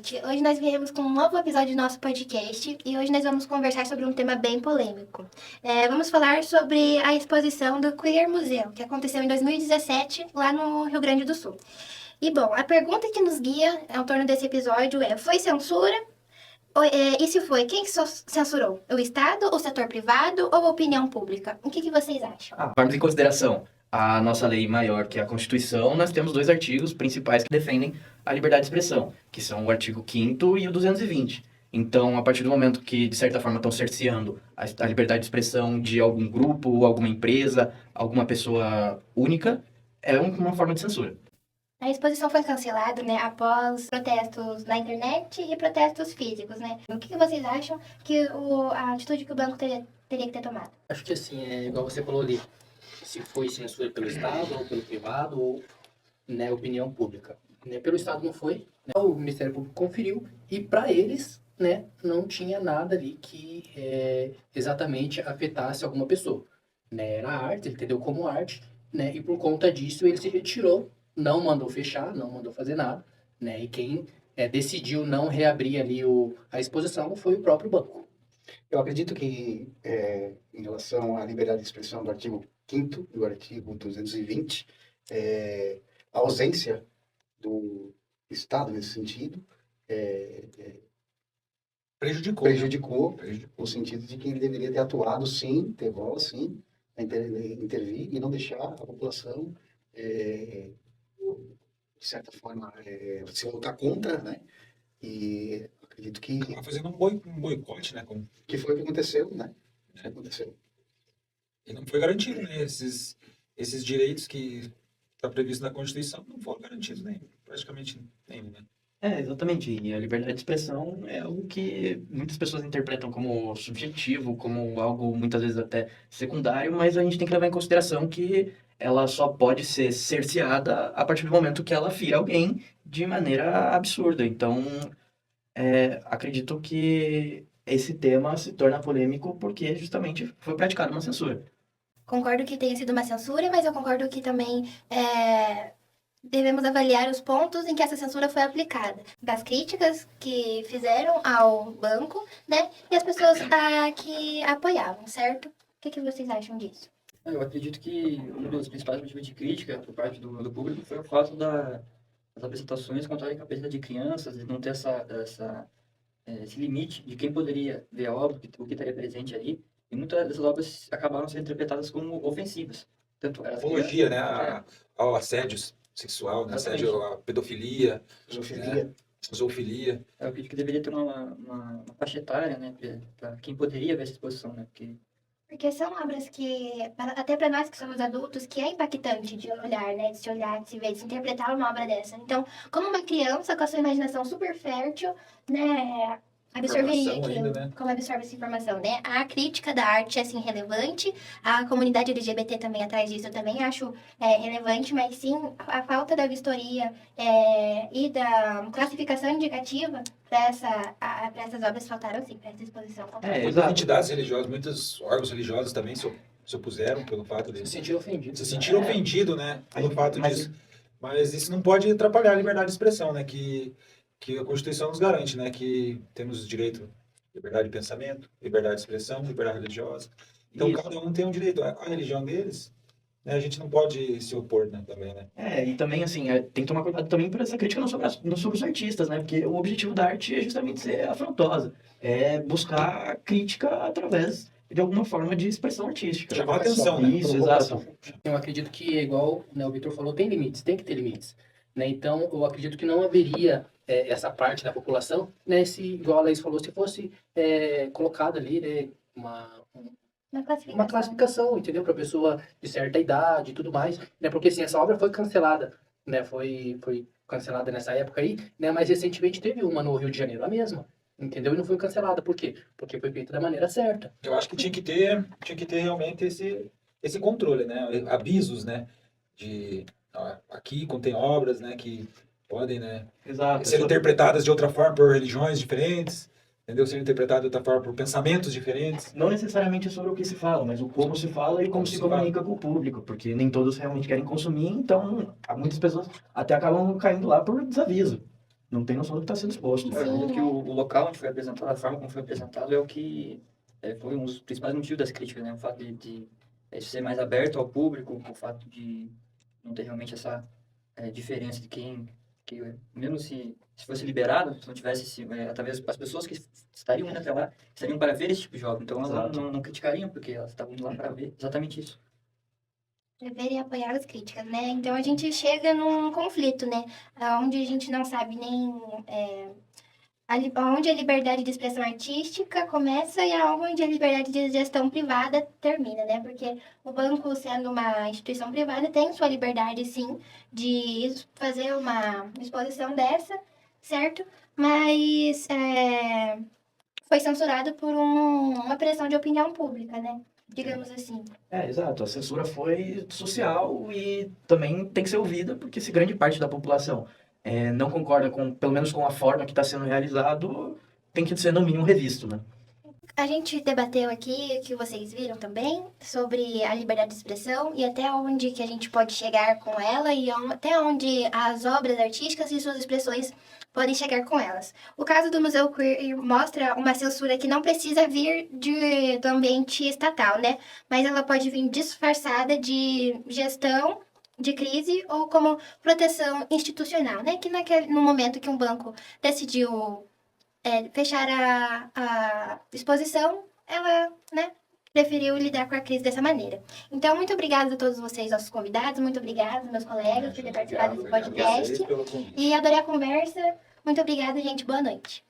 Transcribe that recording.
gente! Hoje nós viemos com um novo episódio do nosso podcast e hoje nós vamos conversar sobre um tema bem polêmico. Vamos falar sobre a exposição do Queer Museu, que aconteceu em 2017 lá no Rio Grande do Sul. E bom, a pergunta que nos guia ao torno desse episódio é: foi censura? E se foi, quem censurou? O Estado, o setor privado ou a opinião pública? O que vocês acham? Levarmos em consideração a nossa lei maior, que é a Constituição, nós temos dois artigos principais que defendem a liberdade de expressão, que são o artigo 5º e o 220. Então, a partir do momento que, de certa forma, estão cerceando a liberdade de expressão de algum grupo, alguma empresa, alguma pessoa única, é uma forma de censura. A exposição foi cancelada, né, após protestos na internet e protestos físicos, né? O que vocês acham que a atitude que o banco teria que ter tomado? Acho que assim, igual você falou ali, se foi censura pelo Estado ou pelo privado ou, né, opinião pública. Né, pelo Estado não foi, né, o Ministério Público conferiu e para eles, né, não tinha nada ali que exatamente afetasse alguma pessoa. Né, era arte, ele entendeu como arte, né, e por conta disso ele se retirou, não mandou fechar, não mandou fazer nada, né, e quem decidiu não reabrir ali a exposição foi o próprio banco. Eu acredito que, em relação à liberdade de expressão do artigo 5º e do artigo 220, a ausência do Estado nesse sentido prejudicou no sentido de que ele deveria ter atuado, sim, ter voz, sim, intervir e não deixar a população, de certa forma, se lutar contra, né? E acredito que... Tá fazendo um boicote, né? Que foi o que aconteceu, né? Aconteceu. E não foi garantido, né? Esses direitos que está previsto na Constituição não foram garantidos praticamente nenhum, né? Exatamente. E a liberdade de expressão é algo que muitas pessoas interpretam como subjetivo, como algo muitas vezes até secundário, mas a gente tem que levar em consideração que ela só pode ser cerceada a partir do momento que ela fira alguém de maneira absurda. Então, acredito que esse tema se torna polêmico porque justamente foi praticada uma censura. Concordo que tenha sido uma censura, mas eu concordo que também devemos avaliar os pontos em que essa censura foi aplicada. Das críticas que fizeram ao banco, né? E as pessoas que apoiavam, certo? O que vocês acham disso? Eu acredito que um dos principais motivos de crítica por parte do público foi o fato das apresentações contarem com a presença de crianças e não ter esse limite de quem poderia ver a obra, o que estaria presente ali. E muitas dessas obras acabaram sendo interpretadas como ofensivas. Tanto Apologia, né? Ao assédio sexual, né? Assédio à pedofilia, zoofilia. Eu acredito que deveria ter uma faixa etária, né? Para quem poderia ver essa exposição, né? Porque são obras que, até para nós que somos adultos, que é impactante de olhar, né? De se olhar, de se ver, de se interpretar uma obra dessa. Então, como uma criança com a sua imaginação super fértil, né? Absorveria aquilo. Ainda, né? Como absorve essa informação, né? A crítica da arte é, assim, relevante. A comunidade LGBT também atrás disso eu também acho relevante, mas sim, a falta da vistoria e da classificação indicativa para essas obras faltaram, sim, para essa exposição. Muitas entidades religiosas, muitos órgãos religiosos também se opuseram pelo fato de... Se sentiram ofendidos. Se sentiram ofendidos, né? Pelo fato disso. Mas isso não pode atrapalhar a liberdade de expressão, né? Que a Constituição nos garante, né? Que temos direito à liberdade de pensamento, liberdade de expressão, liberdade religiosa. Então, cada um tem um direito. A religião deles, né, a gente não pode se opor, né? Também, né? E também, assim, tem que tomar cuidado também por essa crítica não sobre os artistas, né? Porque o objetivo da arte é justamente ser afrontosa. É buscar a crítica através de alguma forma de expressão artística. Chamar a atenção, né? Isso, exato. Eu acredito que, igual, né, o Vitor falou, tem limites, tem que ter limites. Né? Então, eu acredito que não haveria essa parte da população, né, igual a Laís falou, se fosse colocada ali, né, uma classificação, entendeu? Para pessoa de certa idade e tudo mais, né? Porque assim, essa obra foi cancelada, né? Foi cancelada nessa época aí, né? Mas recentemente teve uma no Rio de Janeiro, a mesma, entendeu? E não foi cancelada, por quê? Porque foi feita da maneira certa. Eu acho que tinha que ter realmente esse controle, né? Avisos, né? Aqui contém obras, né? Que podem, né? Exato. Ser interpretadas de outra forma por religiões diferentes, entendeu? Ser interpretadas de outra forma por pensamentos diferentes. Não necessariamente sobre o que se fala, mas o como se fala e como se comunica com o público, porque nem todos realmente querem consumir, então muitas pessoas até acabam caindo lá por desaviso. não tem noção do que está sendo exposto. Eu acredito que o local onde foi apresentado, a forma como foi apresentado, é o que foi um dos principais motivos das críticas, né? O fato de ser mais aberto ao público, o fato de não ter realmente essa diferença de que mesmo se fosse liberado, se não tivesse, talvez as pessoas que estariam indo até lá, estariam para ver esse tipo de jogo. Então, elas Exato. não criticariam, porque elas estavam indo lá para ver exatamente isso. Ver e apoiar as críticas, né? Então a gente chega num conflito, né? Onde a gente não sabe nem onde a liberdade de expressão artística começa e aonde a liberdade de gestão privada termina, né? Porque o banco, sendo uma instituição privada, tem sua liberdade, sim, de fazer uma exposição dessa, certo? Mas foi censurado por uma pressão de opinião pública, né? Digamos assim. Exato. A censura foi social e também tem que ser ouvida, porque se grande parte da população não concorda pelo menos com a forma que está sendo realizado, tem que ser no mínimo revisto, né? A gente debateu aqui, que vocês viram também, sobre a liberdade de expressão e até onde que a gente pode chegar com ela e até onde as obras artísticas e suas expressões podem chegar com elas. O caso do Museu Queer mostra uma censura que não precisa vir do ambiente estatal, né? Mas ela pode vir disfarçada de gestão de crise ou como proteção institucional, né? Que no momento que um banco decidiu fechar a exposição, ela, né, preferiu lidar com a crise dessa maneira. Então, muito obrigada a todos vocês, nossos convidados, muito obrigada, meus colegas, por ter participado desse podcast. E adorei a conversa. Muito obrigada, gente. Boa noite.